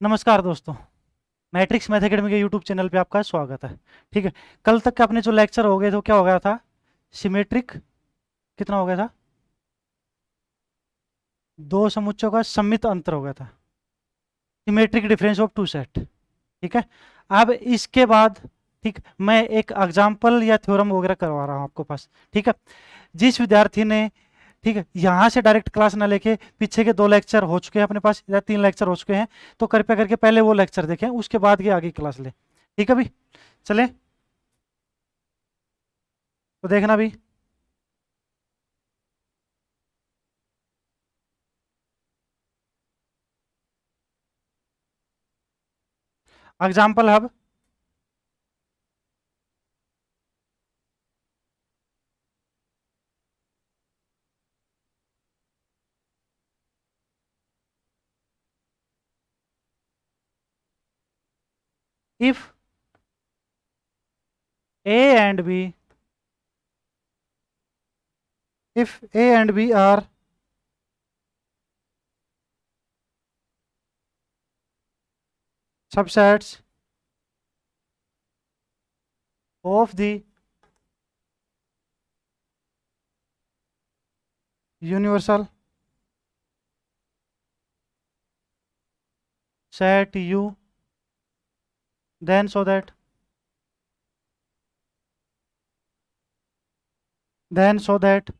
नमस्कार दोस्तों। Matrix math academy के यूट्यूब चैनल पे आपका स्वागत है। ठीक है। कल तक के अपने जो लेक्चर हो गए थे वो क्या हो गया था? सिमेट्रिक कितना हो गया था? दो समुच्चयों का सममित अंतर हो गया था। Symmetric difference of two set. ठीक है। अब इसके बाद ठीक मैं एक एग्जाम्पल या थ्योरम वगैरह करवा रहा हूँ आपको पास। ठीक है। जिस विद्यार्थी ने ठीक है यहाँ से डायरेक्ट क्लास ना लेके पीछे के दो लेक्चर हो चुके हैं अपने पास या तीन लेक्चर हो चुके हैं, तो कृपया करके पहले वो लेक्चर देखें, उसके बाद की आगे क्लास ले। ठीक है भाई। चले तो देखना भी। Example hub. If a and b, if a and b are subsets of the universal set u, then so that then so that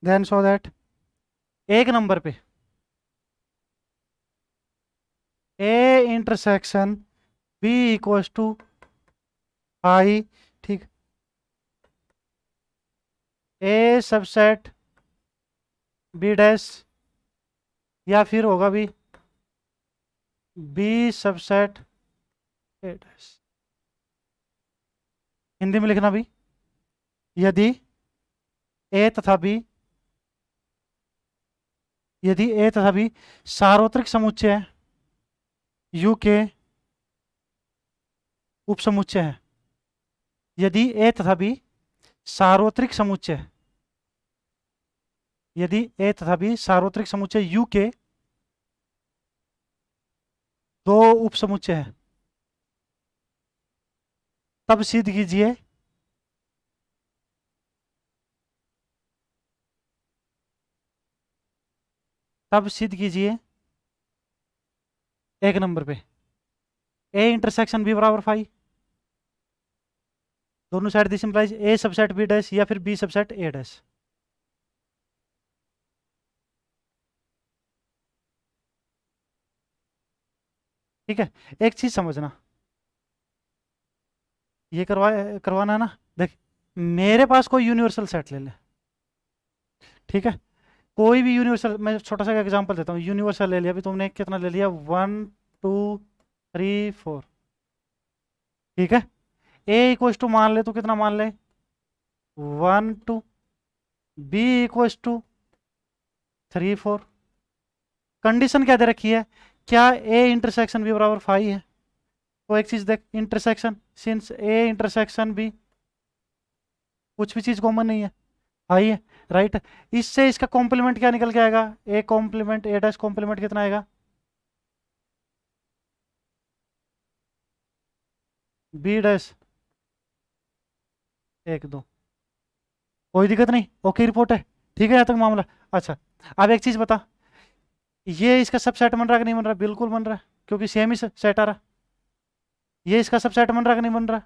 then so that एक नंबर पे a intersection b equals to I. ठीक। a subset b dash, या फिर होगा भी b subset a dash. Hindi में लिखना भी, यदि a तथा b, यदि a तथा b सार्वत्रिक समुच्चय है u के उपसमुच्चय है, यदि a तथा b सार्वत्रिक समुच्चय है, यदि a तथा b सार्वत्रिक समुच्चय u के दो उपसमुच्चय है, तब सिद्ध कीजिए तब सिद्ध कीजिए एक नंबर पे a इंटरसेक्शन b बराबर फाइव, दोनों side this implies a subset b dash या फिर b सबसेट a डैश। ठीक है। एक चीज समझना, ये करवाना है ना। देख, मेरे पास कोई यूनिवर्सल सेट ले ले। ठीक है। कोई भी यूनिवर्सल, मैं छोटा सा एग्जांपल देता हूँ। यूनिवर्सल ले लिया, अभी तुमने कितना ले लिया, वन टू थ्री फोर। ठीक है। ए इक्वल्स टू मान ले, तो कितना मान ले, one two. B equals to three four. Condition क्या दे रखी है? क्या ए इंटरसेक्शन बी बराबर फाइव है? तो एक चीज देख, intersection since A intersection B, कुछ भी चीज कॉमन नहीं है, फाइव है। राइट। इससे इसका कॉम्प्लीमेंट क्या निकल के आएगा? A complement A dash complement कितना आएगा? बी डैश एक दो। कोई दिक्कत नहीं, ओके रिपोर्ट है। ठीक है यहाँ तक मामला। अच्छा, अब एक चीज बता, ये इसका सब सेट बन रहा कि नहीं बन रहा? बिल्कुल बन रहा है, क्योंकि सेम ही सेट आ रहा। ये इसका सब सेट बन रहा कि नहीं बन रहा?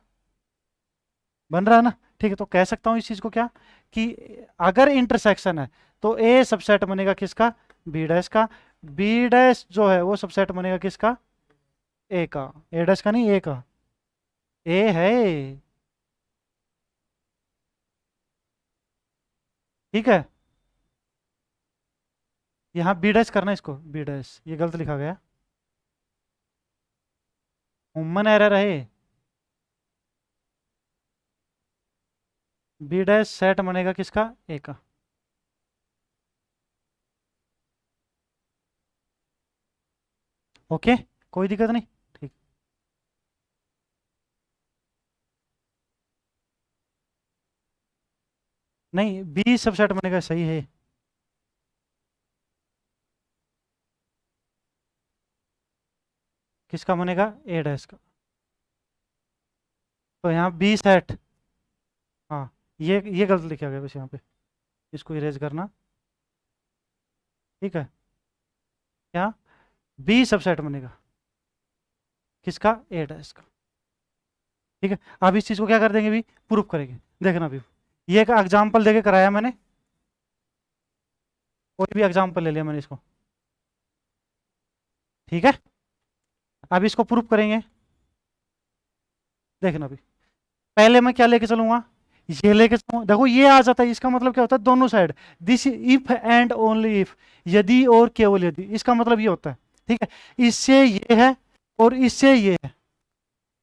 बन रहा है ना। ठीक है, तो कह सकता हूँ इस चीज को क्या, कि अगर इंटरसेक्शन है तो ए सबसेट बनेगा किसका? बी डैश का। बी डैश जो है वो सबसेट बनेगा किसका? ए का। ए डैश का नहीं, ए का। ए है। ठीक है। यहाँ बी डैश करना, इसको बी डैश, ये गलत लिखा गया, ह्यूमन एरर है। बी डैश सेट बनेगा किसका? ए का। ओके, कोई दिक्कत नहीं। ठीक। नहीं, बी सबसेट बनेगा, सही है। किसका बनेगा, ए डैश का। तो यहाँ बी सेट, हाँ ये गलत लिखा गया बस यहाँ पे, इसको इरेज करना। ठीक है, क्या बी सबसेट बनेगा किसका, ए डैश का। ठीक है, अब इस चीज़ को क्या कर देंगे भी, प्रूफ करेंगे। देखना भी, ये एक एग्जाम्पल देके कराया मैंने, कोई भी एग्जाम्पल ले लिया मैंने इसको। ठीक है, अब इसको प्रूफ करेंगे। देखना भी, पहले मैं क्या लेके चलूंगा, ये लेके चलूंगा। देखो ये आ जाता है, इसका मतलब क्या होता है, दोनों side, this if and only if, यदि और केवल यदि, इसका मतलब ये होता है। ठीक है, इससे ये है और इससे ये है,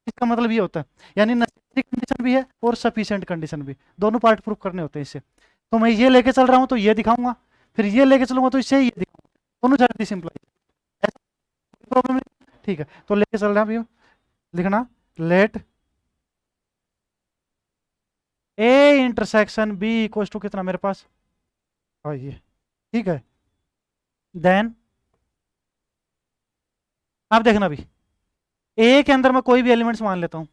इसका मतलब ये होता है, यानी नेसेसरी कंडीशन भी है और सफिशिएंट कंडीशन भी, दोनों पार्ट प्रूफ करने होते हैं इससे। तो मैं ये लेके चल रहा हूं तो ये दिखाऊंगा, फिर ये लेके चलूंगा तो इससे ये दिखाऊंगा, दोनों साइड सिंपल, ऐसा प्रॉब्लम नहीं। ठीक है, तो लेके चल रहा हूं अभी, लिखना let A intersection B equals to कितना मेरे पास, और ये, ठीक है। देन आप देखना भी, ए के अंदर मैं कोई भी एलिमेंट्स मान लेता हूँ,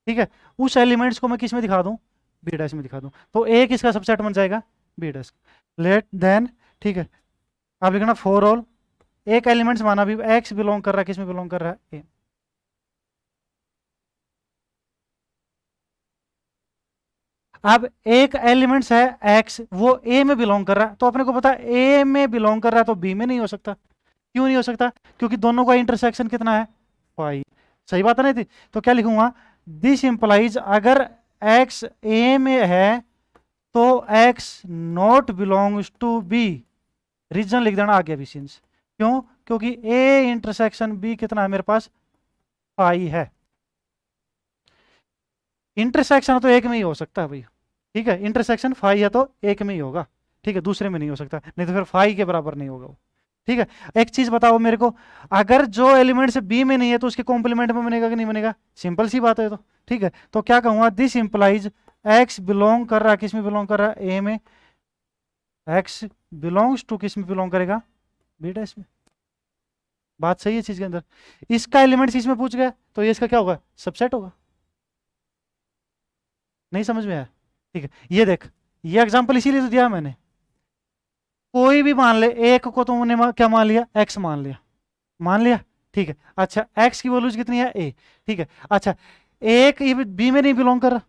ठीक है, उस एलिमेंट्स को मैं किस में दिखा दूँ, बी डैश में दिखा दूँ, तो ए किसका सबसेट बन जाएगा, बी डैश। लेट देन, ठीक है, आप लिखना फॉर ऑल, एक एलिमेंट्स माना भी, एक्स बिलोंग कर रहा है, किस में बिलोंग कर रहा है, ए। अब एक एलिमेंट्स है एक्स, वो ए में बिलोंग कर रहा है, तो अपने को पता है ए में बिलोंग कर रहा है तो बी में नहीं हो सकता। क्यों नहीं हो सकता, क्योंकि दोनों का इंटरसेक्शन कितना है, फाइव। सही बात है नहीं थी, तो क्या लिखूंगा, दिस इंप्लाइज, अगर एक्स ए में है तो x not belongs to B, reason लिख देना आगे भी सिंस, क्यों, क्योंकि ए इंटरसेक्शन बी कितना है मेरे पास, फाइव है। इंटरसेक्शन तो एक में ही हो सकता है भाई, ठीक है, इंटरसेक्शन फाइव है तो एक में ही होगा, ठीक है, दूसरे में नहीं हो सकता, नहीं तो फिर फाइव के बराबर नहीं होगा वो। ठीक है, एक चीज बताओ मेरे को, अगर जो एलिमेंट बी में नहीं है तो उसके कॉम्प्लीमेंट में बनेगा कि नहीं बनेगा, सिंपल सी बात है। तो ठीक है, तो क्या कहूंगा, दिस इंप्लाइज एक्स बिलोंग कर रहा है, किस में बिलोंग कर रहा है, ए में, एक्स बिलोंग्स टू किस में बिलोंग करेगा, बी डैश में। बात सही है चीज के अंदर, इसका एलिमेंट इसमें पूछ गया तो ये इसका क्या होगा, सबसेट होगा। नहीं समझ में आया, ठीक है, ये देख, ये एग्जांपल इसीलिए तो दिया मैंने, कोई भी मान ले, एक को तुमने क्या मान लिया, एक्स मान लिया, मान लिया, ठीक है। अच्छा, एक्स की वैल्यूज कितनी है, ए, ठीक है। अच्छा, एक ये बी में नहीं बिलोंग कर रहा,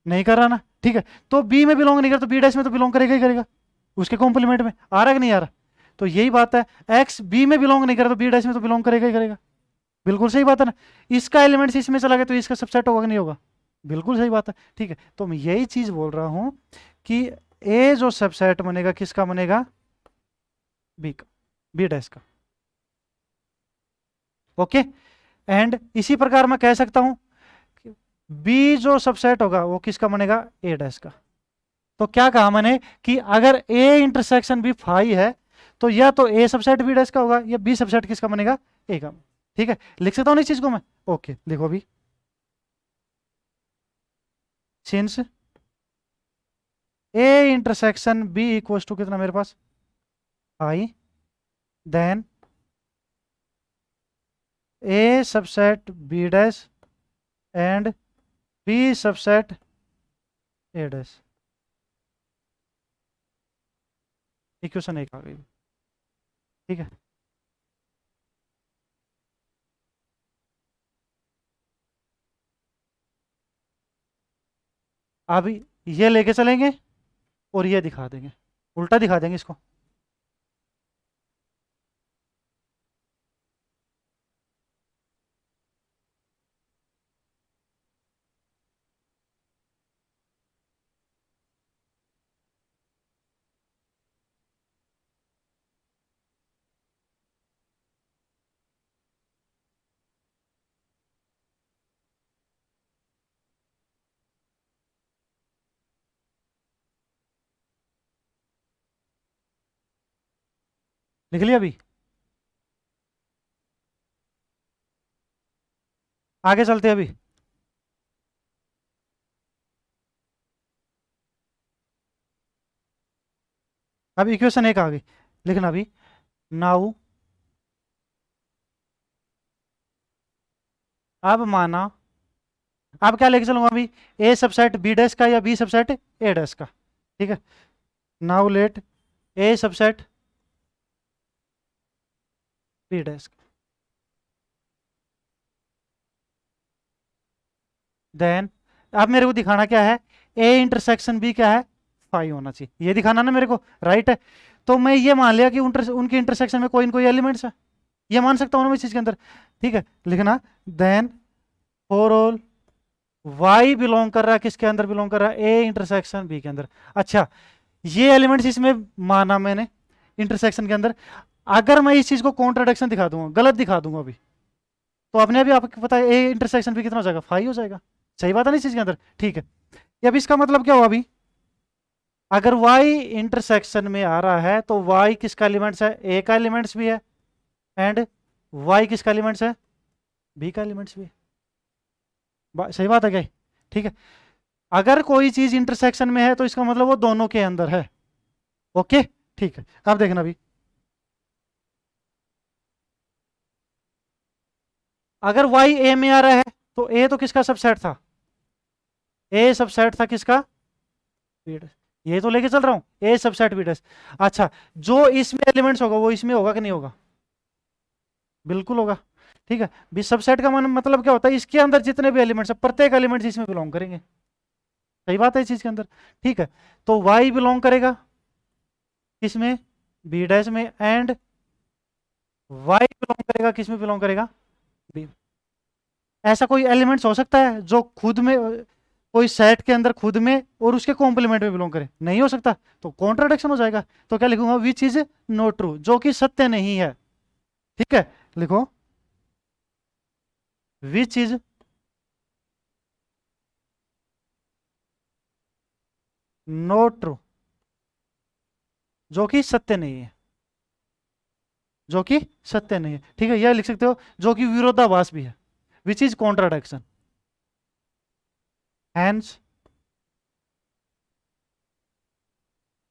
नहीं कर रहा ना, ठीक है, तो बी में बिलोंग नहीं कर तो बी डैश में तो बिलोंग करेगा ही करेगा, उसके कॉम्प्लीमेंट में आ रहा है कि नहीं आ रहा, तो यही बात है, एक्स बी में बिलोंग नहीं कर तो बी डैश में तो बिलोंग करेगा ही करेगा। बिल्कुल सही बात है ना, इसका एलिमेंट इसमें चला गया तो इसका सबसेट होगा कि नहीं होगा, बिल्कुल सही बात है। ठीक है, तो मैं यही चीज बोल रहा हूं कि ए जो सबसेट बनेगा किसका बनेगा, बी का, बी डैश का। ओके, एंड इसी प्रकार मैं कह सकता हूं बी जो सबसेट होगा वो किसका बनेगा, ए डैश का। तो क्या कहा मैंने कि अगर ए इंटरसेक्शन बी फाई है तो या तो ए सबसेट बी डैश का होगा या बी सबसेट किसका बनेगा, ए का। ठीक है, लिख सकता हूं ना इस चीज को मैं, ओके देखो अभी, since A intersection B equals to कितना मेरे पास, I, then A subset B dash and B subset A dash, equation एक आ गई। ठीक है, अभी ये लेके चलेंगे और ये दिखा देंगे, उल्टा दिखा देंगे इसको। लिख लिया अभी, आगे चलते हैं अभी। अब इक्वेशन एक आ गई, लिखना अभी, नाउ अब माना, अब क्या लेके चलूंगा अभी, ए सबसेट बी डैश का या बी सबसेट ए डैश का। ठीक है, नाउ लेट ए सबसेट बी डैश, देन अब मेरे को दिखाना क्या है, ए इंटरसेक्शन बी क्या है, फाई होना चाहिए, ये दिखाना ना मेरे को, राइट है। तो मैं ये मान लिया कि उनके इंटरसेक्शन में कोई न कोई एलिमेंट्स है, ये मान सकता हूँ ना मैं इस चीज के अंदर। ठीक है, लिखना then for all y belong कर रहा है, किसके अंदर बिलोंग कर रहा है, ए इंटरसेक्शन बी के अंदर। अच्छा, ये एलिमेंट्स इसमें माना मैंने इंटरसेक्शन के अंदर, अगर मैं इस चीज को कॉन्ट्राडिक्शन दिखा दूंगा, गलत दिखा दूंगा अभी, तो अपने अभी आपको पता है ए इंटरसेक्शन बी कितना हो जाएगा, फाई हो जाएगा। सही बात है ना इस चीज के अंदर। ठीक है, अब इसका मतलब क्या हुआ अभी, अगर y इंटरसेक्शन में आ रहा है तो y किसका एलिमेंट्स है, a का एलिमेंट्स भी है, एंड y किसका एलिमेंट्स है, b का एलिमेंट्स भी है। सही बात है क्या? ठीक है, अगर कोई चीज इंटरसेक्शन में है तो इसका मतलब वो दोनों के अंदर है। ओके, ठीक है, अब देखना भी, अगर y a में आ रहा है तो a तो किसका सबसेट था, a सबसेट था किसका, b डैश। ये तो लेके चल रहा हूं, a सबसेट b डैश। अच्छा, जो इसमें एलिमेंट्स होगा वो इसमें होगा कि नहीं होगा, बिल्कुल होगा। ठीक है, बी सबसेट का मतलब क्या होता है, इसके अंदर जितने भी एलिमेंट्स है प्रत्येक एलिमेंट्स इसमें बिलोंग करेंगे। सही बात है इस चीज के अंदर। ठीक है, तो y बिलोंग करेगा किसमें, बी डैश में, एंड y बिलोंग करेगा किसमें, बिलोंग करेगा बी। ऐसा कोई एलिमेंट्स हो सकता है जो खुद में कोई सेट के अंदर खुद में और उसके कॉम्प्लीमेंट में बिलोंग करे, नहीं हो सकता, तो कॉन्ट्राडिक्शन हो जाएगा। तो क्या लिखूंगा, विच इज नॉट ट्रू, जो कि सत्य नहीं है। ठीक है, लिखो विच इज नॉट ट्रू, जो कि सत्य नहीं है, जो कि सत्य नहीं है। ठीक है, यह लिख सकते हो जो कि विरोधाभास भी है, which is contradiction, hence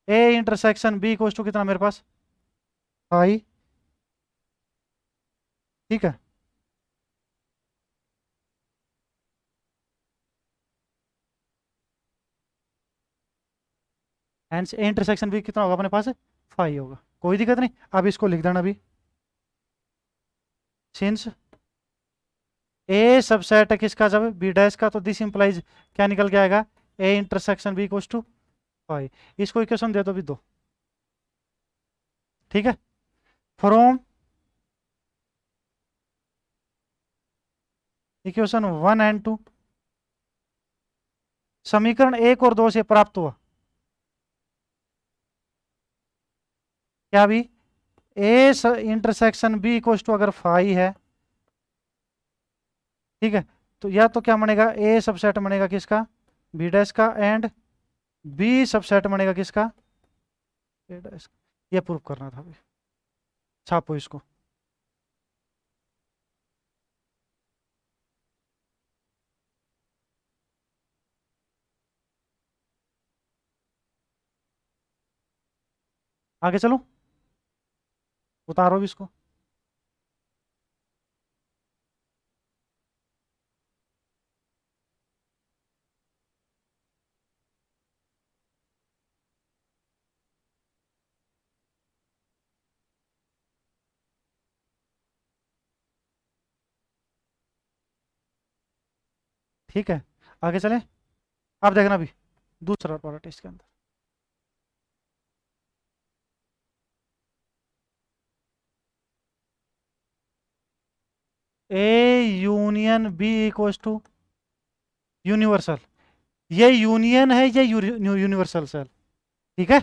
A intersection B equals to कितना मेरे पास, आई। ठीक है, हैंस ए इंटरसेक्शन बी कितना होगा अपने पास, 5 होगा, कोई दिक्कत नहीं। अब इसको लिख देना अभी, सिंस ए सबसेट है किसका, जब बी डैश का, तो दिस इंप्लाइज क्या निकल के आएगा, A intersection B equals to 5। इसको इक्वेशन दे दो भी दो। ठीक है, फ्रॉम इक्वेशन 1 एंड 2, समीकरण 1 और 2 से प्राप्त हुआ क्या भी, A intersection B equals to अगर 5 है, ठीक है, तो या तो क्या बनेगा, ए सबसेट बनेगा किसका, बी डैश का, एंड बी सबसेट बनेगा किसका, ए डैश। ये प्रूव करना था अभी, छापो इसको। आगे चलो, उतारो भी इसको। ठीक है, आगे चले। अब देखना भी दूसरा पार्ट इसके अंदर, A union B equals to universal, ये यूनियन है, ये यूनिवर्सल सेल। ठीक है,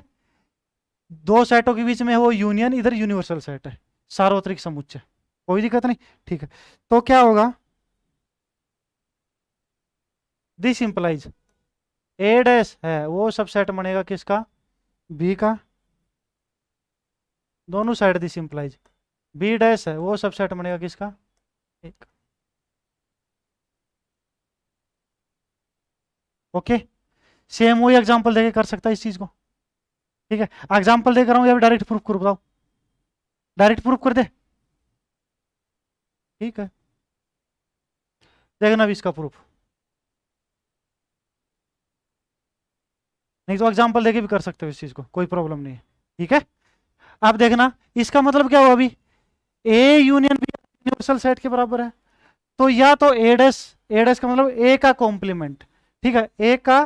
दो सेटों के बीच में है वो यूनियन, इधर यूनिवर्सल सेट है, सार्वत्रिक समुच्चय, कोई दिक्कत नहीं। ठीक है, तो क्या होगा, दिस इंप्लाइज ए डैश है वो सबसेट बनेगा किसका, बी का, दोनों side this implies B dash है वो सबसेट बनेगा किसका, एक। ओके, सेम वही एग्जांपल देके कर सकता है इस चीज को। ठीक है, एग्जांपल देकर रहा हूँ या डायरेक्ट प्रूफ करूँ, बताओ, डायरेक्ट प्रूफ कर दे। ठीक है, देखना अभी इसका प्रूफ, नहीं तो एग्जाम्पल देके भी कर सकते हो इस चीज को, कोई प्रॉब्लम नहीं है। ठीक है, अब देखना इसका मतलब क्या हुआ अभी, A union B universal set के बराबर है, तो या तो ए डैश का मतलब ए का कॉम्प्लीमेंट, ठीक है, ए का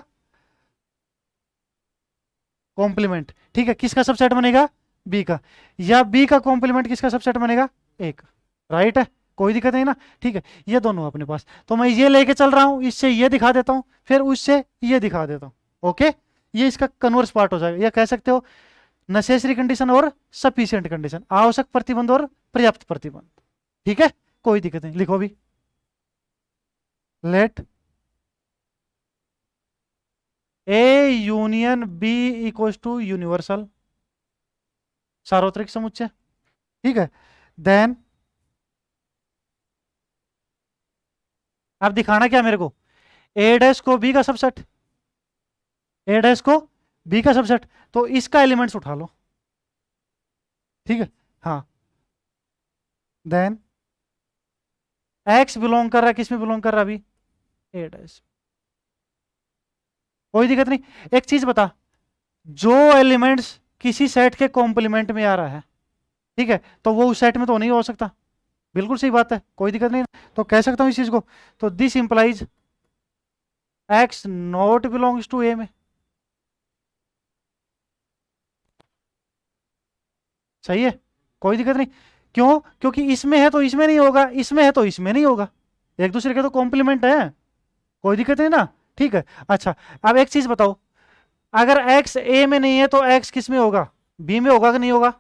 कॉम्प्लीमेंट, ठीक है, किसका सबसेट बनेगा, बी का, या बी का कॉम्प्लीमेंट किसका सबसेट बनेगा, ए का, राइट है, कोई दिक्कत नहीं ना। ठीक है, ये दोनों अपने पास, तो मैं ये लेके चल रहा हूं, इससे ये दिखा देता हूं, फिर उससे ये दिखा देता हूं। ओके, ये इसका कन्वर्स पार्ट हो जाएगा, या कह सकते हो नेसेसरी कंडीशन और सफिशिएंट कंडीशन, आवश्यक प्रतिबंध और पर्याप्त प्रतिबंध। ठीक है, कोई दिक्कत नहीं, लिखो भी, let A union B equals to universal सार्वत्रिक समुच्चय। ठीक है, देन अब दिखाना क्या मेरे को, ए डैश को बी का सबसेट, ए डैश को बी का सबसेट, तो इसका एलिमेंट्स उठा लो। ठीक है, हाँ, देन एक्स बिलोंग कर रहा है, किस में बिलोंग कर रहा है अभी, ए डैश, कोई दिक्कत नहीं। एक चीज बता, जो एलिमेंट्स किसी सेट के कॉम्प्लीमेंट में आ रहा है, ठीक है, तो वो उस सेट में तो नहीं हो सकता, बिल्कुल सही बात है, कोई दिक्कत नहीं, तो कह सकता हूं इस चीज को, तो this implies x not belongs to A में, सही है, कोई दिक्कत नहीं, क्यों, क्योंकि इसमें है तो इसमें नहीं होगा, इसमें है तो इसमें नहीं होगा, एक दूसरे के तो कॉम्प्लीमेंट है, कोई दिक्कत नहीं ना। ठीक है, अच्छा, अब एक चीज बताओ, अगर एक्स ए में नहीं है तो एक्स किस में होगा, बी में होगा कि नहीं होगा,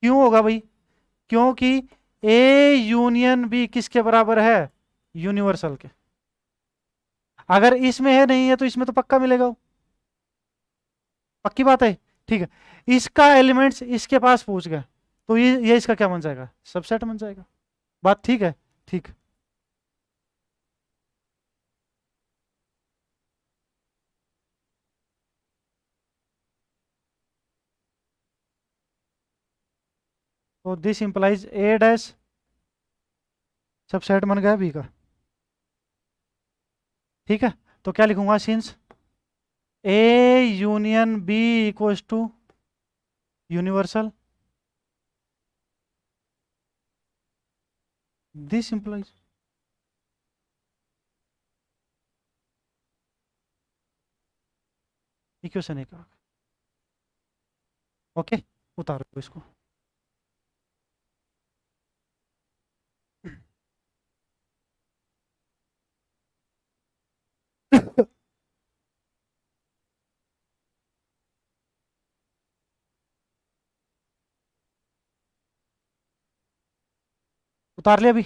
क्यों होगा भाई, क्योंकि ए यूनियन बी किसके बराबर है, यूनिवर्सल के, अगर इसमें है नहीं है तो इसमें तो पक्का मिलेगा वो, पक्की बात है। ठीक है, इसका एलिमेंट्स इसके पास पूछ गया, तो ये इसका क्या बन जाएगा, सबसेट बन जाएगा, बात ठीक है, ठीक। तो this implies A dash subset बन गया बी का। ठीक है, तो क्या लिखूंगा, since A union B equals to universal, this implies, equation एक, ओके, उतारो इसको। उतार लिया अभी,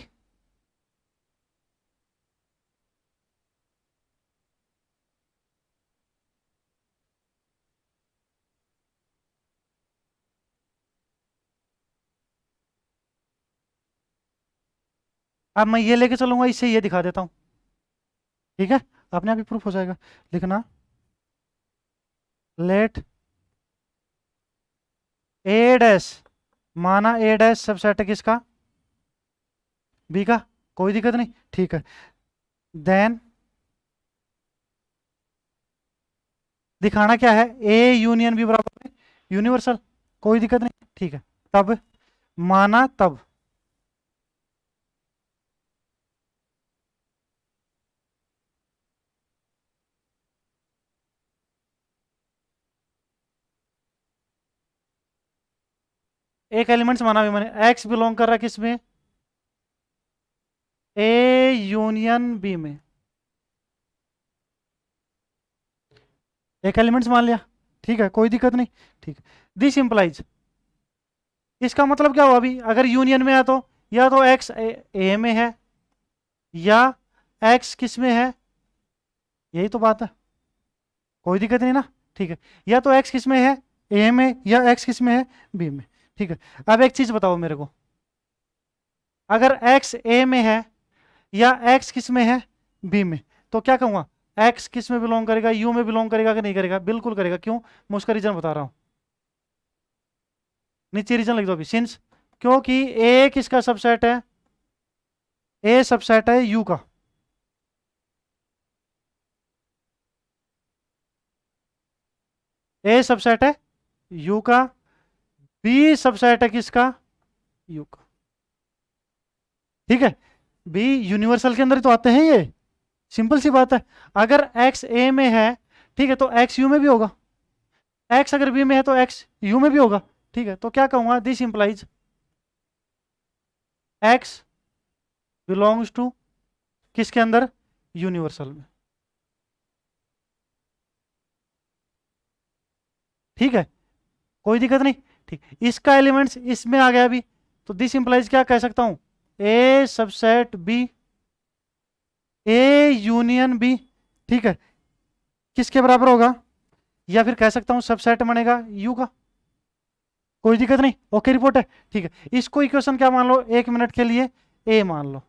अब मैं ये लेके चलूंगा, इससे ये दिखा देता हूँ। ठीक है, अपने आप ही प्रूफ हो जाएगा, लिखना लेट ए डैश, माना ए डैश सबसेट है किसका, बी का, कोई दिक्कत नहीं, ठीक है, देन दिखाना क्या है, ए यूनियन बी बराबर है यूनिवर्सल, कोई दिक्कत नहीं, ठीक है, तब माना तब, एक एलिमेंट्स माना भी मैंने, एक्स बिलोंग कर रहा है किसमें, ए यूनियन बी में, एक एलिमेंट्स मान लिया, ठीक है, कोई दिक्कत नहीं, ठीक, दिस इंप्लाइज, इसका मतलब क्या हुआ अभी, अगर यूनियन में है तो या तो एक्स ए में है, या एक्स किस में है, यही तो बात है, कोई दिक्कत नहीं ना। ठीक है, या तो एक्स किस में है, ए में, या एक्स किस में है, बी में। ठीक है, अब एक चीज बताओ मेरे को, अगर एक्स ए में है या एक्स किस में है, बी में, तो क्या कहूंगा, एक्स किस में बिलोंग करेगा, यू में बिलोंग करेगा कि नहीं करेगा, बिल्कुल करेगा, क्यों, मैं उसका रीजन बता रहा हूं, नीचे रीजन लिख दो अभी, क्योंकि ए किसका सबसेट है, ए सबसेट है यू का, ए सबसेट है यू का, बी सबसेट है किसका, यू का। ठीक है, बी यूनिवर्सल के अंदर ही तो आते हैं ये, सिंपल सी बात है। अगर एक्स ए में है, ठीक है, तो एक्स यू में भी होगा, एक्स अगर बी में है तो एक्स यू में भी होगा। ठीक है, तो क्या कहूंगा, this implies x belongs to किसके अंदर, यूनिवर्सल में। ठीक है, कोई दिक्कत नहीं। ठीक, इसका एलिमेंट्स इसमें आ गया अभी, तो दिस इंप्लाइज क्या कह सकता हूं, A subset B, A union B. ठीक है, किसके बराबर होगा, या फिर कह सकता हूं सबसेट बनेगा यू का। कोई दिक्कत नहीं, ओके रिपोर्ट है। ठीक है, इसको इक्वेशन क्या मान लो, 1 मिनट के लिए ए मान लो।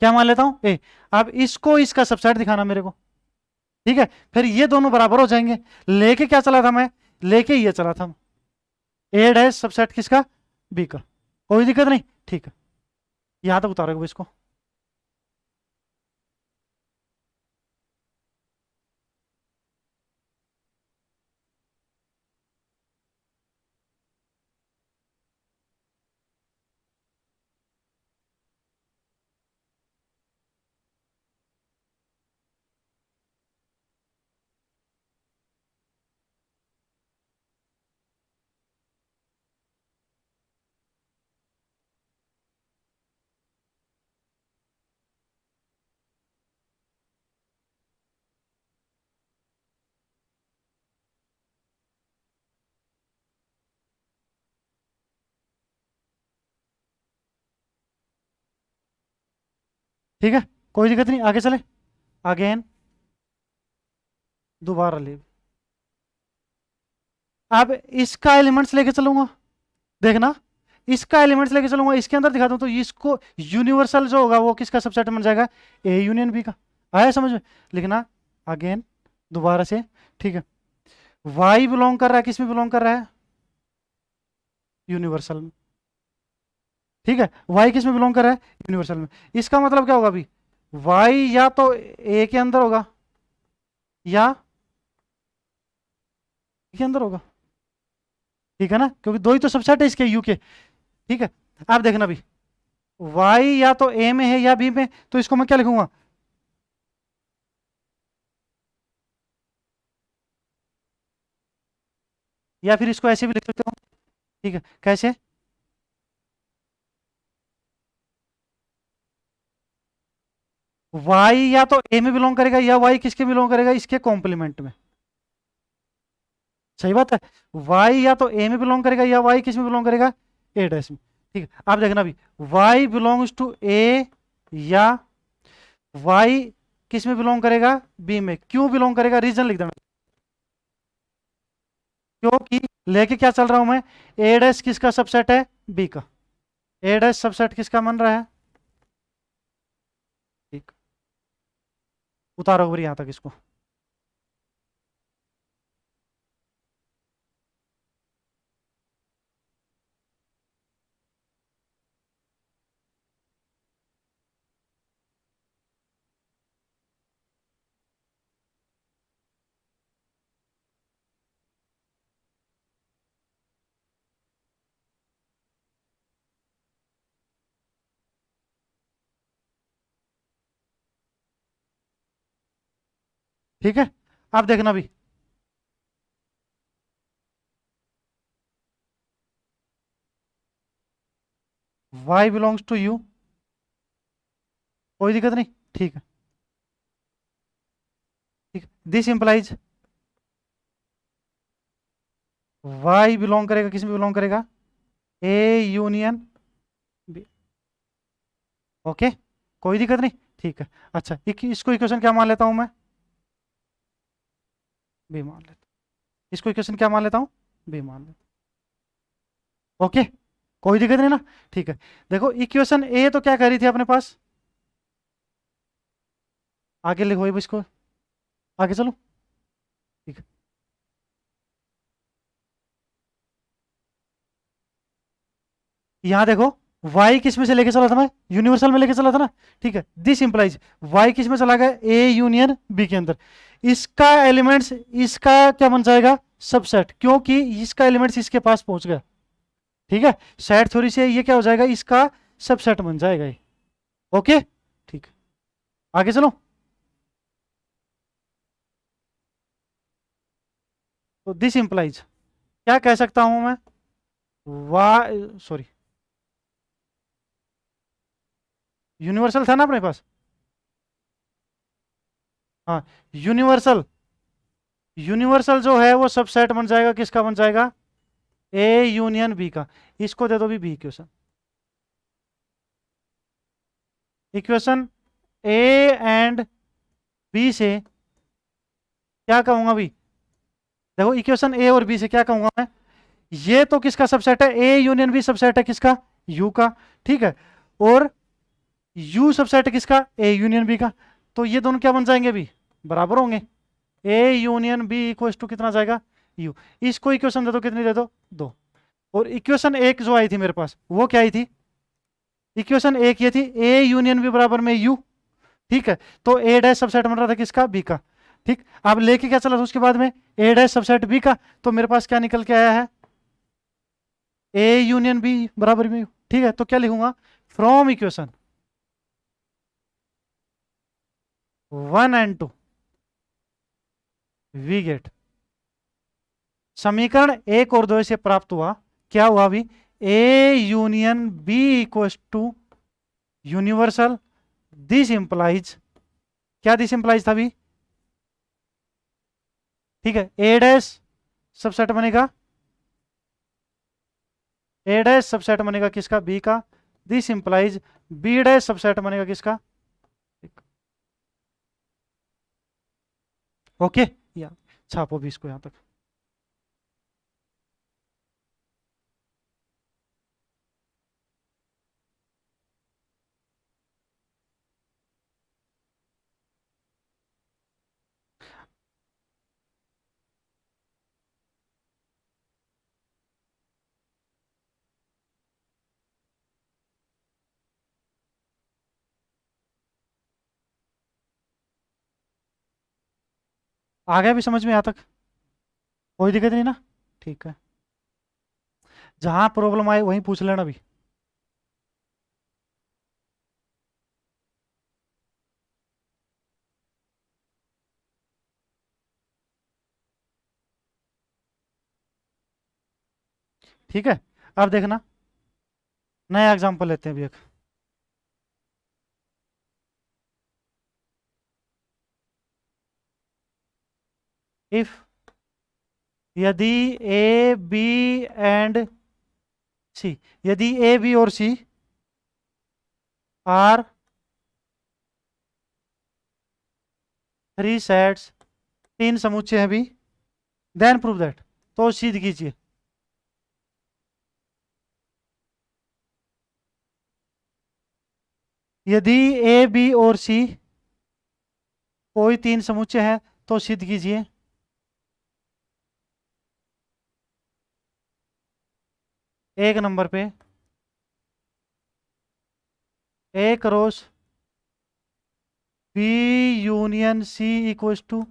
क्या मान लेता हूं, ए। अब इसको इसका सबसेट दिखाना मेरे को। ठीक है, फिर ये दोनों बराबर हो जाएंगे। लेके क्या चला था मैं, लेके ये चला था, ए डैश सबसेट किसका, बी का। कोई दिक्कत नहीं। ठीक है, यहां तक उतारोगे इसको। ठीक है, कोई दिक्कत नहीं, आगे चले। अगेन दोबारा ले, अब इसका एलिमेंट्स लेके चलूंगा, देखना, इसका एलिमेंट्स लेके चलूंगा, इसके अंदर दिखा दूं तो इसको यूनिवर्सल जो होगा वो किसका सबसेट बन जाएगा, ए यूनियन बी का। आया समझ में, लिखना अगेन दोबारा से। ठीक है, वाई बिलोंग कर रहा है, किस में बिलोंग कर रहा है, यूनिवर्सल में। ठीक है, वाई किस में बिलोंग कर रहा है, यूनिवर्सल में। इसका मतलब क्या होगा अभी, वाई या तो ए के अंदर होगा या E के अंदर होगा। ठीक है ना, क्योंकि दो ही तो सबसेट है इसके यू के। ठीक है, आप देखना अभी, वाई या तो ए में है या बी में, तो इसको मैं क्या लिखूंगा, या फिर इसको ऐसे भी लिख सकते हो। ठीक है, कैसे, वाई या तो ए में बिलोंग करेगा या वाई किसके बिलोंग करेगा, इसके कॉम्प्लीमेंट में। सही बात है, वाई या तो ए में बिलोंग करेगा या वाई किस में बिलोंग करेगा, ए डैश में। ठीक है, आप देखना अभी, वाई बिलोंग्स टू ए या वाई किस में बिलोंग करेगा, बी में। क्यों बिलोंग करेगा, रीजन लिख देना। क्योंकि लेके क्या चल रहा हूं मैं, ए डैश किसका सबसेट है, बी का। ए डैश सबसेट किसका बन रहा है, ठीक। उतारो ऊपर यहां तक इसको। ठीक है, आप देखना अभी, वाई बिलोंग्स टू यू, कोई दिक्कत नहीं। ठीक है, ठीक, दिस इंप्लाइज वाई बिलोंग करेगा, किस में बिलोंग करेगा, ए यूनियन बी। ओके, कोई दिक्कत नहीं। ठीक है, अच्छा, इसको इक्वेशन क्या मान लेता हूं मैं, बी मान लेता हूं। इसको इक्वेशन क्या मान लेता हूं, बी मान लेता हूं। ओके, कोई दिक्कत नहीं ना। ठीक है, देखो इक्वेशन ए तो क्या कह रही थी अपने पास, आगे लिखो अब इसको, आगे चलो। ठीक है, यहां देखो, वाई किस में से लेके चला था मैं, यूनिवर्सल में लेके चला था ना, ठीक है। दिस इंप्लाइज वाई किस में चला गया, ए यूनियन बी के अंदर। इसका एलिमेंट्स इसका क्या बन जाएगा, सबसेट, क्योंकि इसका एलिमेंट्स इसके पास पहुंच गया, ठीक है। सेट थ्योरी से ये क्या हो जाएगा, इसका सबसेट बन जाएगा ये। ओके, ठीक है, आगे चलो। तो दिस इंप्लाइज क्या कह सकता हूं मैं, वाई, सॉरी, यूनिवर्सल था ना अपने पास, हाँ, यूनिवर्सल, यूनिवर्सल जो है वो सबसेट बन जाएगा, किसका बन जाएगा, ए यूनियन बी का। इसको दे दो भी B equation, equation A and B से क्या कहूंगा अभी, देखो इक्वेशन ए और बी से क्या कहूंगा मैं, ये तो किसका सबसेट है, ए यूनियन बी सबसेट है किसका, यू का, ठीक है। और यू सबसेट है किसका, ए यूनियन बी का। तो ये दोनों क्या बन जाएंगे अभी, बराबर होंगे। A union B equal to कितना जाएगा, यू। इसको इक्वेशन दे दो, कितनी दे दो, दो। और इक्वेशन एक जो आई थी मेरे पास वो क्या आई थी, इक्वेशन एक ये थी, ए यूनियन बी बराबर में यू, ठीक है। तो ए डैश सबसेट बन रहा था किसका, बी का, ठीक। अब लेके क्या चला था उसके बाद में, ए डैश सबसेट बी का। तो मेरे पास क्या निकल के आया है, ए यूनियन बी बराबर में यू, ठीक है। तो क्या लिखूंगा, from equation 1 and 2 we get, समीकरण एक और दो से प्राप्त हुआ, क्या हुआ अभी, A union B equal to universal, this implies, क्या दिस इंप्लाइज था अभी, ठीक है। ए डैश सबसेट बनेगा, ए डैश सबसेट बनेगा किसका, बी का। This implies B dash subset बनेगा किसका, ओके। या छापो भी इसको यहां तक। आ गया भी समझ में यहां तक, कोई दिक्कत नहीं ना, ठीक है। जहां प्रॉब्लम आए वहीं पूछ लेना भी। ठीक है, अब देखना, नया एग्जांपल लेते हैं अभी एक। इफ, यदि ए बी एंड सी, यदि ए बी और सी आर थ्री सेट्स, तीन समुच्चय हैं भी, देन प्रूव दैट, तो सिद्ध कीजिए। यदि ए बी और सी कोई तीन समुच्चय है तो सिद्ध कीजिए। एक नंबर पे A cross B union C equals to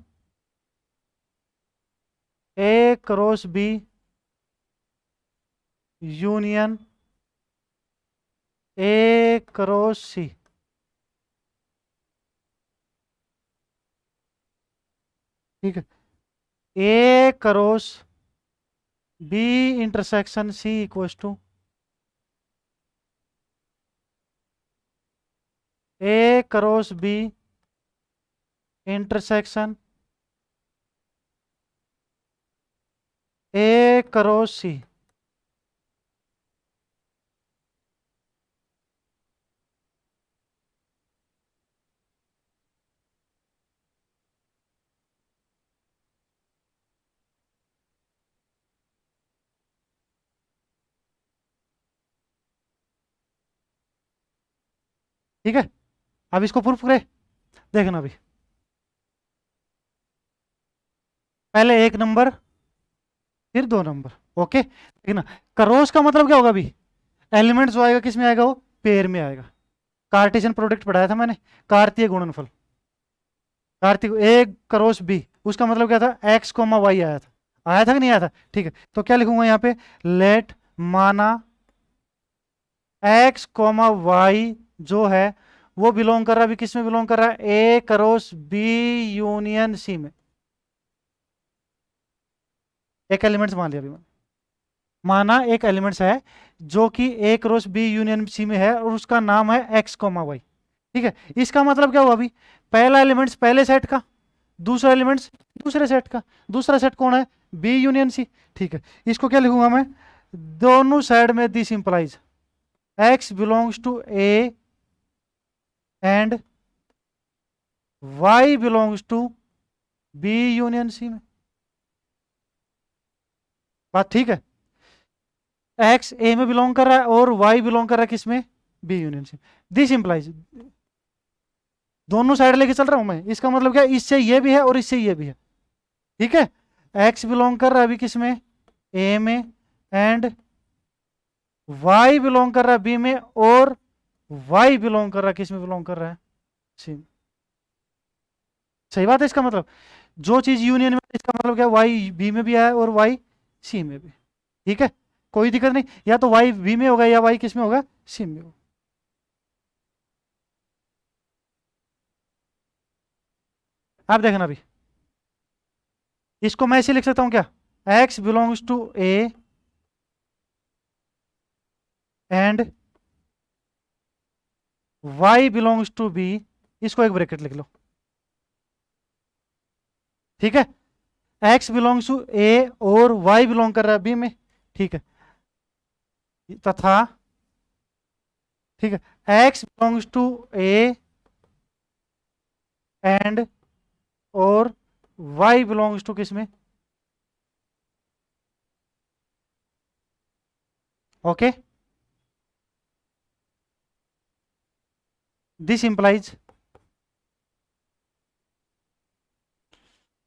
A cross B union A cross C, ठीक है। A cross B intersection C equals to A cross B intersection A cross C, ठीक है। अब इसको प्रूफ करे, देखना अभी, पहले एक नंबर फिर दो नंबर, ओके। देखना क्रॉस का मतलब क्या होगा अभी, एलिमेंट जो आएगा किस में आएगा, वो पेयर में आएगा। कार्टेशियन प्रोडक्ट पढ़ाया था मैंने, कार्तीय गुणनफल। कार्तिक ए क्रॉस बी, उसका मतलब क्या था, एक्स कोमा वाई आया था, आया था कि नहीं आया था। ठीक है, तो क्या लिखूंगा यहाँ पे, लेट माना एक्स कोमा वाई जो है वो बिलोंग कर रहा है, अभी किस में बिलोंग कर रहा है, A cross B union C में। एक एलिमेंट्स मान लिया अभी मैंने। माना एक एलिमेंट्स है जो कि ए क्रॉस बी यूनियन सी में है और उसका नाम है एक्स कोमा वाई। ठीक है, इसका मतलब क्या हुआ, अभी पहला एलिमेंट्स पहले सेट का, दूसरा एलिमेंट्स दूसरे सेट का। दूसरा सेट कौन है, बी यूनियन सी। ठीक है, इसको क्या लिखूंगा मैं, दोनों साइड में this implies x belongs to A and y belongs to B union C में। बात ठीक है, एक्स ए में बिलोंग कर रहा है और वाई बिलोंग कर रहा है किसमें, B union C. This implies, दोनों साइड लेके चल रहा हूं मैं, इसका मतलब क्या, इससे ये भी है और इससे ये भी है। ठीक है, एक्स बिलोंग कर रहा है अभी किसमें, ए में, एंड वाई बिलोंग कर रहा है बी में, और वाई बिलोंग कर रहा है किसमें, बिलोंग कर रहा है सी में। सही बात है, इसका मतलब जो चीज यूनियन में, इसका मतलब क्या, वाई बी में भी है और वाई सी में भी। ठीक है, कोई दिक्कत नहीं, या तो वाई बी में होगा या वाई किस में होगा, सी में होगा। आप देखना अभी, इसको मैं ऐसे लिख सकता हूं क्या, x belongs to A and y belongs to B, इसको एक ब्रैकेट लिख लो। ठीक है, एक्स बिलोंग्स टू ए और वाई बिलोंग कर रहा है बी में। ठीक है, तथा, ठीक है, x belongs to A and और वाई बिलोंग्स टू किसमें, ओके, दिस इंप्लाइज,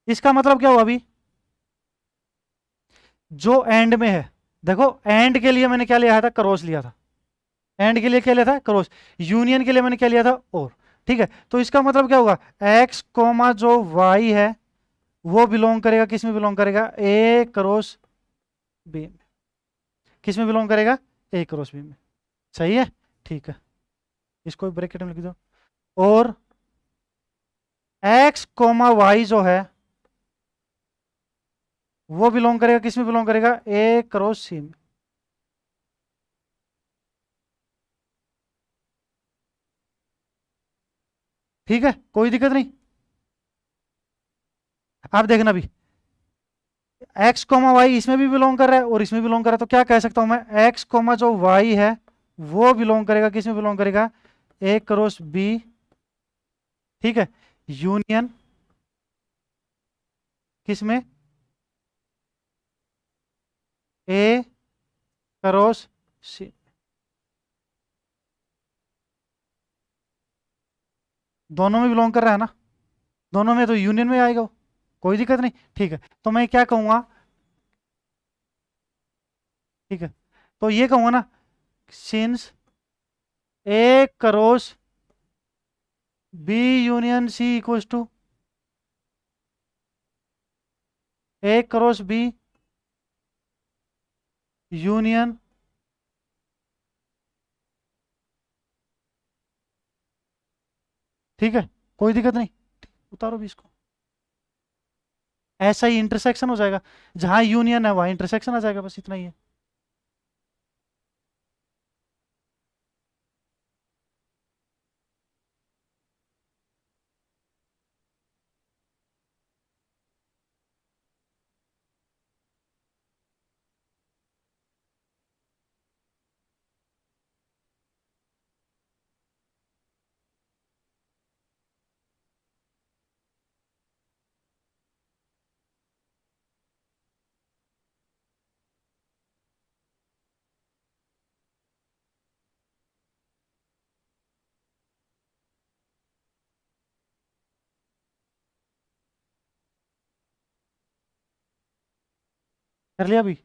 इसका मतलब क्या हुआ अभी, जो एंड में है, देखो एंड के लिए मैंने क्या लिया था, क्रॉस लिया था। एंड के लिए क्या लिया था, क्रॉस। यूनियन के लिए मैंने क्या लिया था, और। ठीक है, तो इसका मतलब क्या होगा, एक्स कोमा जो वाई है वो बिलोंग करेगा किस में, बिलोंग करेगा ए क्रॉस बी में। किस में बिलोंग करेगा, ए क्रॉस बी में। सही है, ठीक है, इसको ब्रैकेट में लिख दो। और एक्स कोमा वाई जो है वो बिलोंग करेगा किस में, बिलोंग करेगा ए क्रॉस सी में। ठीक है, कोई दिक्कत नहीं। आप देखना भी, एक्स कोमा वाई इसमें भी बिलोंग कर रहा है और इसमें बिलोंग कर रहा है, तो क्या कह सकता हूं मैं, एक्स कोमा जो वाई है वो बिलोंग करेगा किस में, बिलोंग करेगा ए क्रॉस बी। ठीक है, यूनियन किस में, ए क्रॉस सी। दोनों में बिलोंग कर रहा है ना, दोनों में तो यूनियन में आएगा वो, कोई दिक्कत नहीं। ठीक है, तो मैं क्या कहूंगा, ठीक है, तो ये कहूंगा ना, since A cross B union C equals to A cross B union, ठीक है, कोई दिक्कत नहीं, उतारो भी इसको। ऐसा ही इंटरसेक्शन हो जाएगा, जहां यूनियन है वहां इंटरसेक्शन आ जाएगा, बस इतना ही है। कर लिया अभी,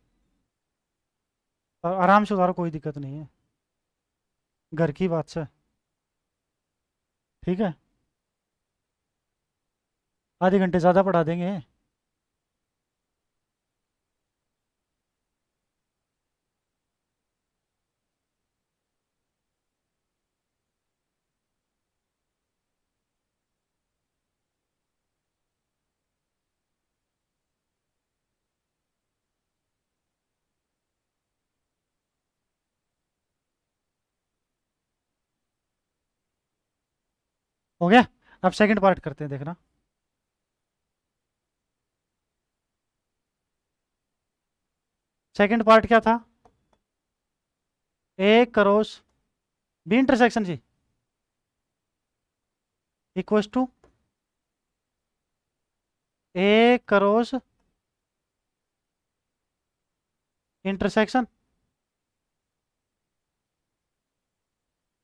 और आराम से उतारो, कोई दिक्कत नहीं है। घर की बात से। ठीक है, आधे घंटे ज़्यादा पढ़ा देंगे। हो गया। अब सेकंड पार्ट करते हैं, देखना। सेकंड पार्ट क्या था? A cross B intersection G equals to A cross intersection,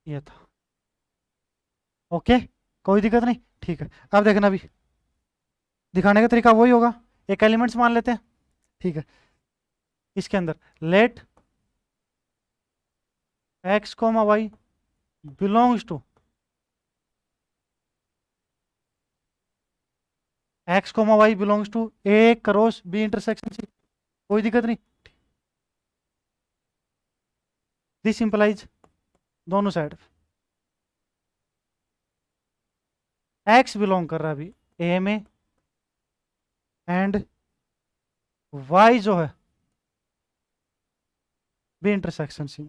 ये था। ओके, कोई दिक्कत नहीं। ठीक है, अब देखना अभी दिखाने का तरीका वही होगा। एक एलिमेंट्स मान लेते हैं। ठीक है, इसके अंदर let x comma y belongs to x comma y belongs to A cross B intersection C. कोई दिक्कत नहीं। दिस इंप्लाइज दोनों साइड एक्स बिलोंग कर रहा है अभी ए में, एंड वाई जो है B intersection C.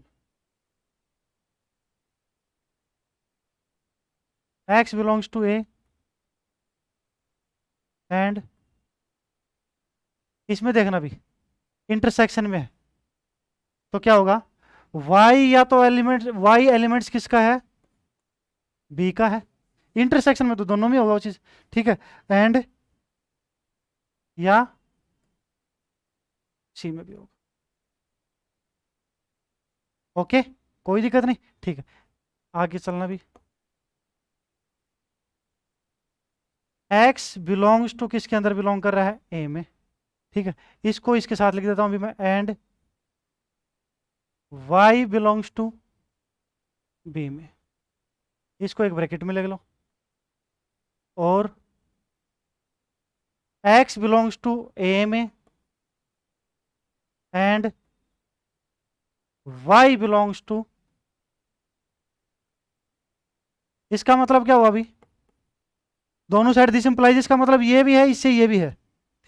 X belongs to A and इसमें देखना भी इंटरसेक्शन में है, तो क्या होगा? वाई या तो एलिमेंट वाई एलिमेंट्स किसका है? बी का है। इंटरसेक्शन में तो दोनों में होगा वो चीज। ठीक है, एंड या सी में भी होगा। ओके, कोई दिक्कत नहीं। ठीक है, आगे चलना भी। एक्स बिलोंग्स टू किसके अंदर बिलोंग कर रहा है? ए में। ठीक है, इसको इसके साथ लिख देता हूं अभी मैं, and y belongs to B में। इसको एक ब्रैकेट में लिख लो। और एक्स बिलोंग्स टू ए में एंड वाई बिलोंग्स टू, इसका मतलब क्या हुआ अभी? दोनों साइड दिस इंप्लाइज, इसका मतलब ये भी है इससे ये भी है।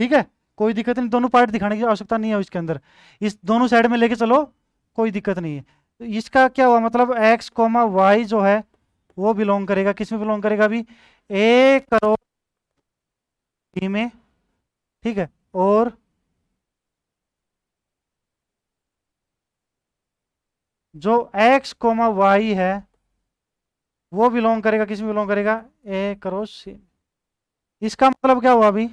ठीक है, कोई दिक्कत नहीं, दोनों पार्ट दिखाने की आवश्यकता नहीं है इसके अंदर। इस दोनों साइड में लेके चलो, कोई दिक्कत नहीं है। तो इसका क्या हुआ मतलब? एक्स कोमा वाई जो है वो बिलोंग करेगा, किस में बिलोंग करेगा अभी? ए करोड़ बी में। ठीक है, और जो एक्स कोमा वाई है वो बिलोंग करेगा, किस में बिलोंग करेगा? ए करोड़ सी। इसका मतलब क्या हुआ अभी?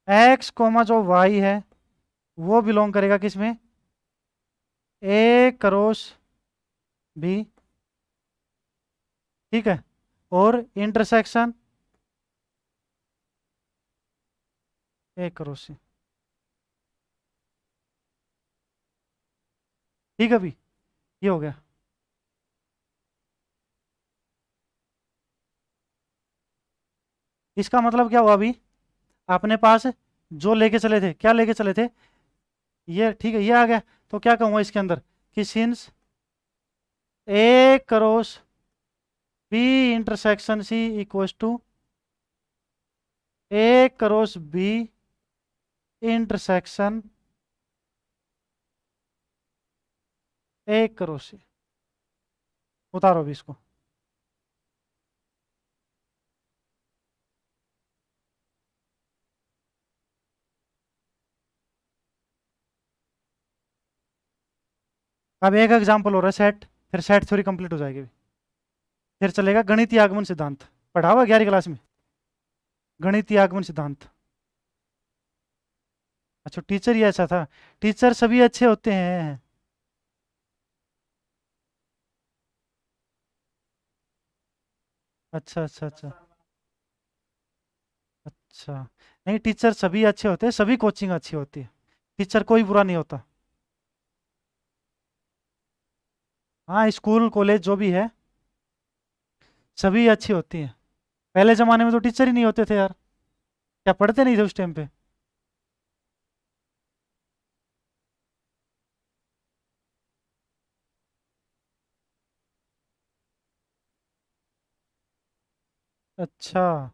एक्स कोमा जो वाई है वो बिलोंग करेगा किस में? ए करोस बी। ठीक है, और इंटरसेक्शन ए करोस सी। ठीक है, अभी ये हो गया। इसका मतलब क्या हुआ अभी? अपने पास जो लेके चले थे, क्या लेके चले थे? ये। ठीक है, ये आ गया। तो क्या कहूँगा इसके अंदर कि since A cross B intersection C equals to A cross B intersection A cross C. उतारो अभी इसको। अब एक एग्जांपल हो रहा है सेट, फिर सेट थ्योरी कंप्लीट हो जाएगी। फिर चलेगा गणितीय आगमन सिद्धांत, पढ़ा हुआ 11वीं क्लास में। गणितीय आगमन सिद्धांत। अच्छा, टीचर ही ऐसा था? टीचर सभी अच्छे होते हैं। अच्छा अच्छा अच्छा अच्छा। नहीं, टीचर सभी अच्छे होते हैं, सभी कोचिंग अच्छी होती है। टीचर कोई बुरा नहीं होता। हाँ, स्कूल कॉलेज जो भी है सभी अच्छी होती हैं। पहले ज़माने में तो टीचर ही नहीं होते थे यार, क्या पढ़ते नहीं थे उस टाइम पे। अच्छा,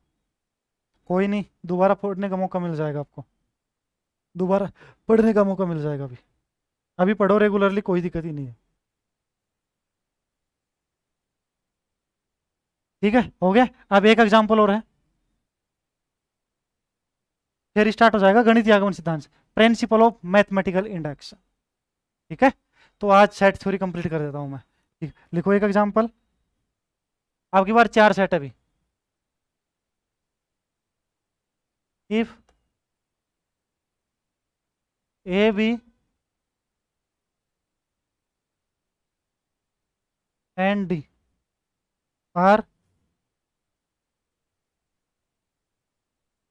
कोई नहीं, दोबारा पढ़ने का मौका मिल जाएगा आपको। दोबारा पढ़ने का मौका मिल जाएगा अभी। अभी पढ़ो रेगुलरली, कोई दिक्कत ही नहीं है। ठीक है, हो गया। अब एक एग्जाम्पल और है, फिर स्टार्ट हो जाएगा गणितीय आगमन सिद्धांत, प्रिंसिपल ऑफ मैथमेटिकल इंडेक्स। ठीक है, तो आज सेट थ्योरी कंप्लीट कर देता हूँ मैं। ठीक, लिखो एक एग्जाम्पल। आपकी बार 4 सेट है अभी। If A B and D are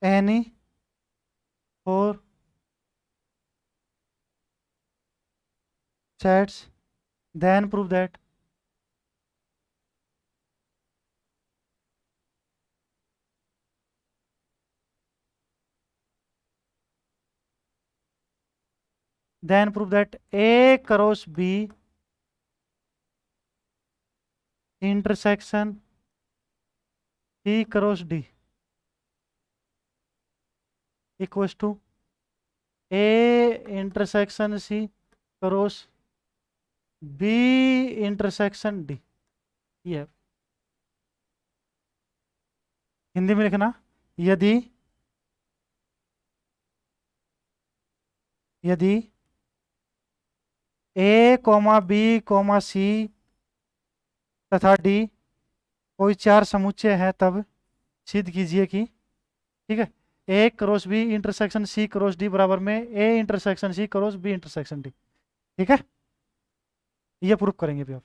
any four sets, then prove that A cross B intersection C cross D equals to A intersection C cross B intersection D. ये हिंदी में लिखना, यदि यदि A comma B comma C तथा D कोई चार समुच्चय है, तब सिद्ध कीजिए कि, ठीक है, A cross B intersection C cross D बराबर में A intersection C cross B intersection D. ठीक है, ये प्रूफ करेंगे अभी आप।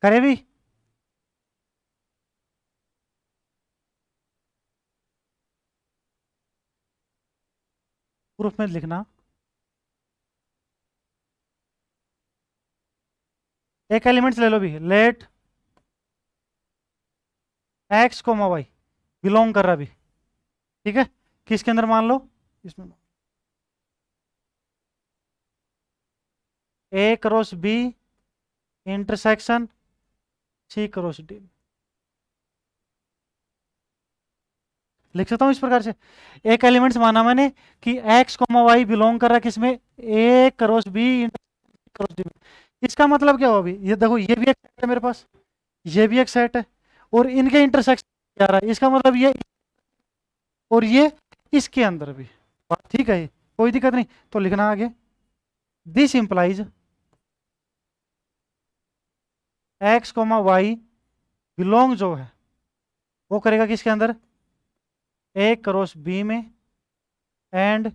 करें भी, प्रूफ में लिखना, एक एलिमेंट्स ले लो भी, let x comma y belong कर रहा भी। ठीक है, किसके अंदर मान लो, इसमें A cross B intersection C cross D. लिख सकता हूँ इस प्रकार से, एक एलिमेंट्स माना मैंने कि एक्स कोमा वाई बिलोंग कर रहा है किसमें, ए क्रॉस बी क्रॉस डी में। इसका मतलब क्या हुआ अभी, ये देखो, ये भी एक सेट है मेरे पास, ये भी एक सेट है, और इनके इंटरसेक्शन आ रहा है, इसका मतलब ये और ये इसके अंदर भी। बात ठीक है, कोई दिक्कत नहीं। तो लिखना आगे, this implies x comma y belong जो है वो करेगा किसके अंदर, ए क्रॉस बी में, एंड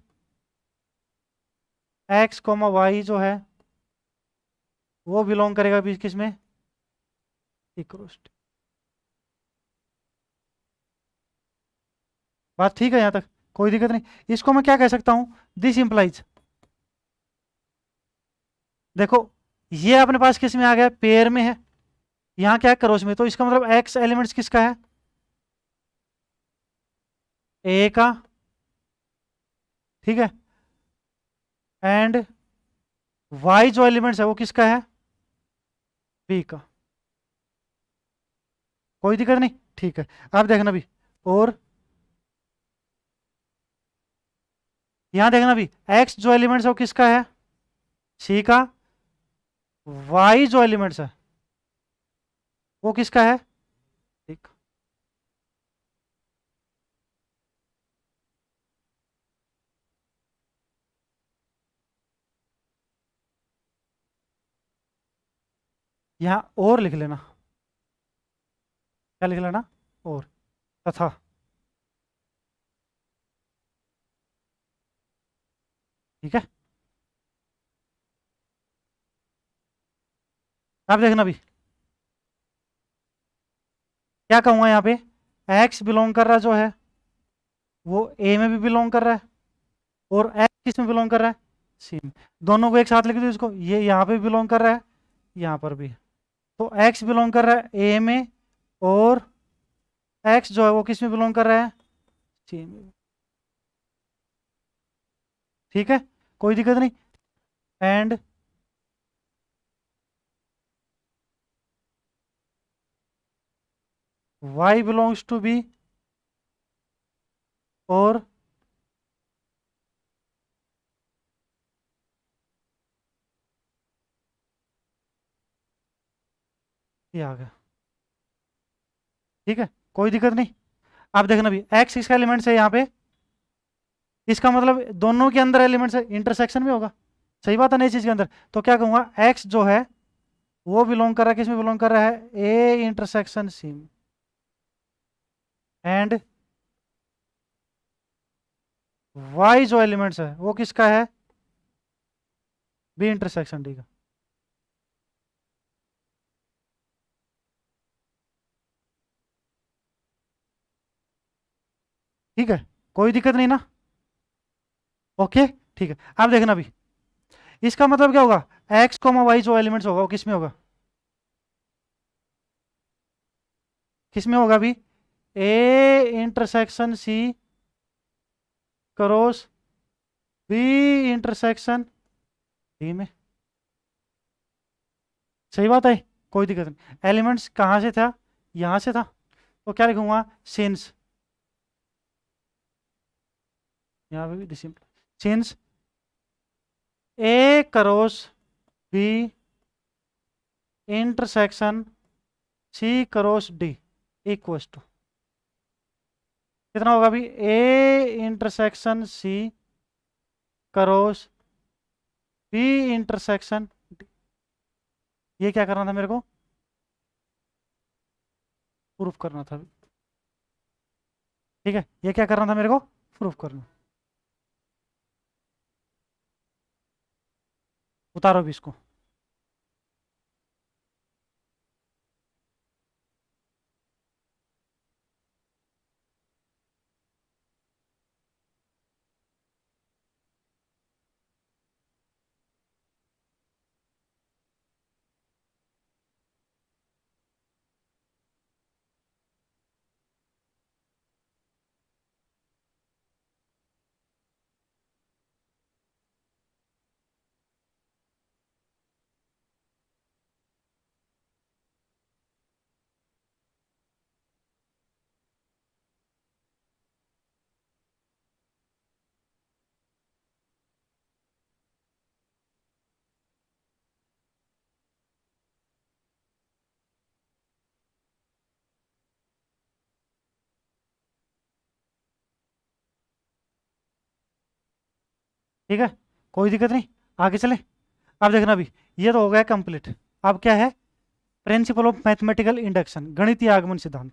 एक्स कोमा वाई जो है वो बिलोंग करेगा भी किस में, सी क्रॉस डी। बात ठीक है यहाँ तक, कोई दिक्कत नहीं। इसको मैं क्या कह सकता हूँ, दिस इंप्लाइज, देखो ये अपने पास किस में आ गया, पेयर में है, यहाँ क्या है, क्रॉस में, तो इसका मतलब एक्स एलिमेंट्स किसका है, ए का, ठीक है, एंड वाई जो एलिमेंट्स है वो किसका है, बी का। कोई दिक्कत नहीं, ठीक है। अब देखना भी, और यहां देखना भी, एक्स जो एलिमेंट्स है वो किसका है, सी का, वाई जो एलिमेंट्स है वो किसका है, ठीक। यहां और लिख लेना, क्या लिख लेना, और तथा। ठीक है, अब देखना भी, क्या कहूंगा यहाँ पे, एक्स बिलोंग कर रहा जो है वो ए में भी बिलोंग कर रहा है, और एक्स किस में बिलोंग कर रहा है, सी में। दोनों को एक साथ लिख दो, इसको ये यहाँ पे बिलोंग कर रहा है, यहाँ पर भी। तो एक्स बिलोंग कर रहा है ए में, और एक्स जो है वो किस में बिलोंग कर रहा है, सी में। ठीक है, कोई दिक्कत नहीं। And y belongs to B, और ये आ गया। ठीक है, कोई दिक्कत नहीं। आप देखना भी एक्स इसका एलिमेंट्स है यहाँ पे, इसका मतलब दोनों के अंदर एलिमेंट्स है, इंटरसेक्शन में होगा। सही बात है, नई चीज के अंदर। तो क्या कहूंगा, एक्स जो है वो बिलोंग कर रहा है, किस में बिलोंग कर रहा है, ए इंटरसेक्शन सी में। एंड वाई जो एलिमेंट्स है वो किसका है, बी इंटरसेक्शन डी का। ठीक है, कोई दिक्कत नहीं ना। ओके, ठीक है। आप देखना भी, इसका मतलब क्या होगा, एक्स कोमा वाई जो एलिमेंट्स होगा वो किस में होगा, किस में होगा भी, A intersection C cross B intersection D में। सही बात है, कोई दिक्कत नहीं। एलिमेंट्स कहाँ से था, यहाँ से था। तो क्या लिखूंगा, सिंस, यहाँ पे भी simple, since A cross B intersection C cross D equals to कितना होगा अभी, A intersection C cross B intersection D. ये क्या करना था मेरे को, प्रूफ करना था। ठीक है, ये क्या करना था मेरे को, प्रूफ करना। उतारो भी इसको। ठीक है, कोई दिक्कत नहीं, आगे चले। अब देखना भी, ये तो हो गया कंप्लीट। अब क्या है, प्रिंसिपल ऑफ मैथमेटिकल इंडक्शन, गणितीय आगमन सिद्धांत।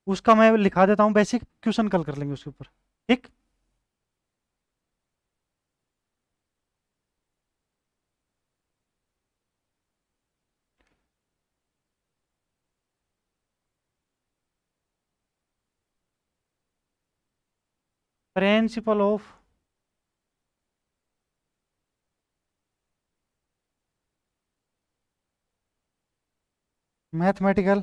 उसका मैं लिखा देता हूँ बेसिक, क्वेश्चन कल कर लेंगे उसके ऊपर। ठीक, प्रिंसिपल ऑफ मैथमेटिकल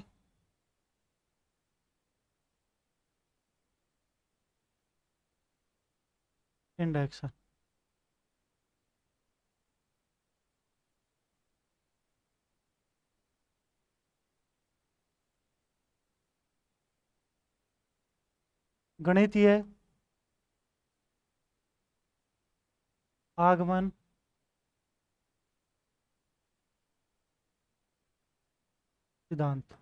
इंडक्शन। गणितीय आगमन सिद्धांत।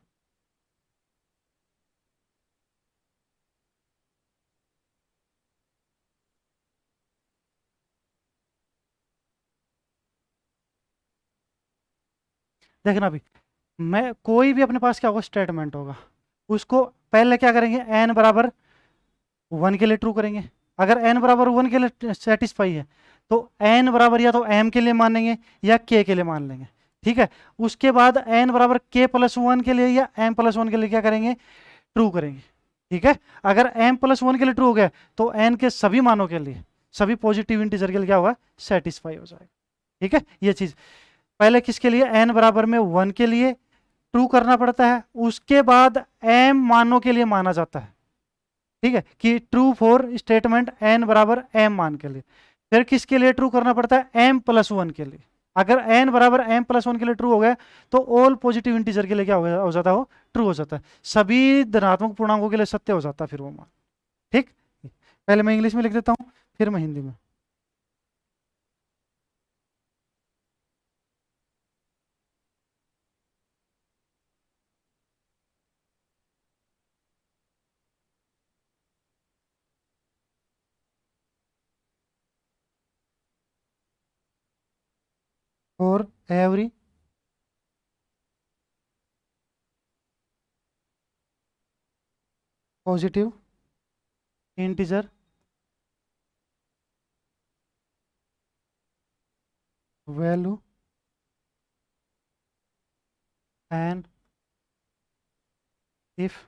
देखना भी, मैं कोई भी अपने पास क्या होगा, स्टेटमेंट होगा, उसको पहले क्या करेंगे, एन बराबर 1 के लिए ट्रू करेंगे। अगर एन बराबर 1 के लिए सेटिस्फाई है, तो एन बराबर या तो एम के लिए मानेंगे या के लिए मान लेंगे। ठीक है, उसके बाद एन बराबर के प्लस 1 के लिए या एम प्लस 1 के लिए क्या करेंगे, ट्रू करेंगे। ठीक है। अगर m+1 के लिए ट्रू हो गया तो n के सभी मानों के लिए, सभी पॉजिटिव इंटीजर के लिए क्या होगा, सेटिस्फाई हो जाएगा। ठीक है, ये चीज पहले किसके लिए, n बराबर में 1 के लिए ट्रू करना पड़ता है, उसके बाद m मानों के लिए माना जाता है। ठीक है, कि ट्रू फॉर स्टेटमेंट n बराबर m मान के लिए। फिर किसके लिए ट्रू करना पड़ता है, m+1 के लिए। अगर n बराबर m+1 के लिए ट्रू हो गया तो ऑल पॉजिटिव इंटीजर के लिए क्या हो जाता है, वो ट्रू हो जाता है, सभी धनात्मक पूर्णांकों के लिए सत्य हो जाता है फिर वो मान। ठीक, पहले मैं इंग्लिश में लिख देता हूँ, फिर मैं हिंदी में। और every positive integer value and if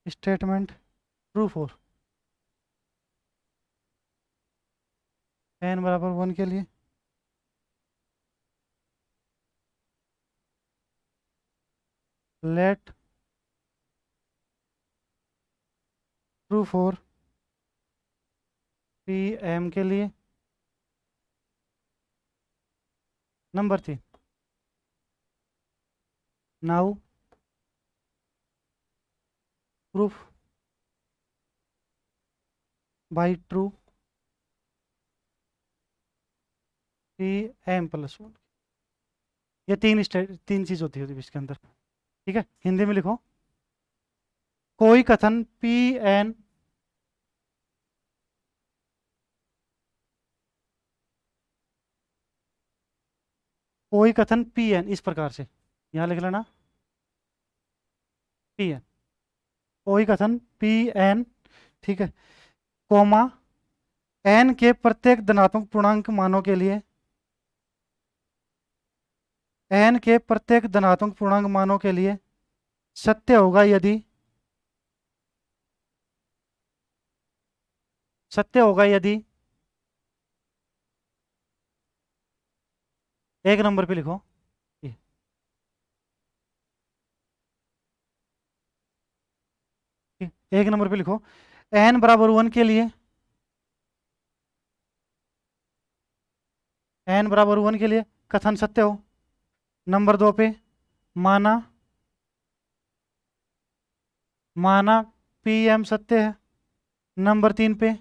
statement true for n बराबर 1 के लिए, लेट ट्रू फॉर m के लिए, number 3 now proof by true m+1। ये तीन चीज होती है इसके अंदर। ठीक है, हिंदी में लिखो, कोई कथन Pn कोई कथन Pn इस प्रकार से, यहां लिख लेना Pn, कोई कथन Pn, ठीक है, कोमा n के प्रत्येक धनात्मक पूर्णांक मानों के लिए, n के प्रत्येक धनात्मक पूर्णांक मानों के लिए सत्य होगा यदि, सत्य होगा यदि, एक नंबर पे लिखो ये, एक नंबर पे लिखो, n बराबर 1 के लिए, n बराबर 1 के लिए कथन सत्य हो। नंबर 2 पे माना, माना Pm सत्य है। नंबर 3 पे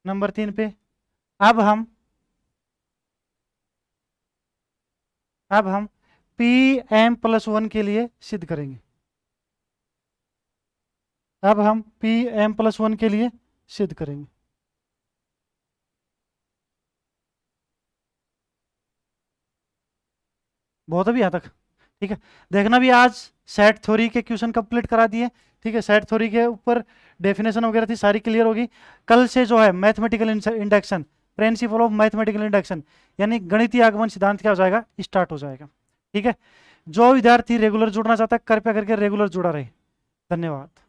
नंबर 3 पे अब हम अब हम Pm+1 के लिए सिद्ध करेंगे। अब हम Pm+1 के लिए सिद्ध करेंगे। बहुत अभी यहाँ तक। ठीक है, देखना भी आज सेट थ्योरी के क्वेश्चन कंप्लीट करा दिए। ठीक है, सेट थ्योरी के ऊपर डेफिनेशन वगैरह थी, सारी क्लियर होगी। कल से जो है mathematical induction, principle of mathematical induction, यानी गणितीय आगमन सिद्धांत क्या हो जाएगा, स्टार्ट हो जाएगा। ठीक है, जो विद्यार्थी रेगुलर जुड़ना चाहता है कृपया करके रेगुलर जुड़ा रहे। धन्यवाद।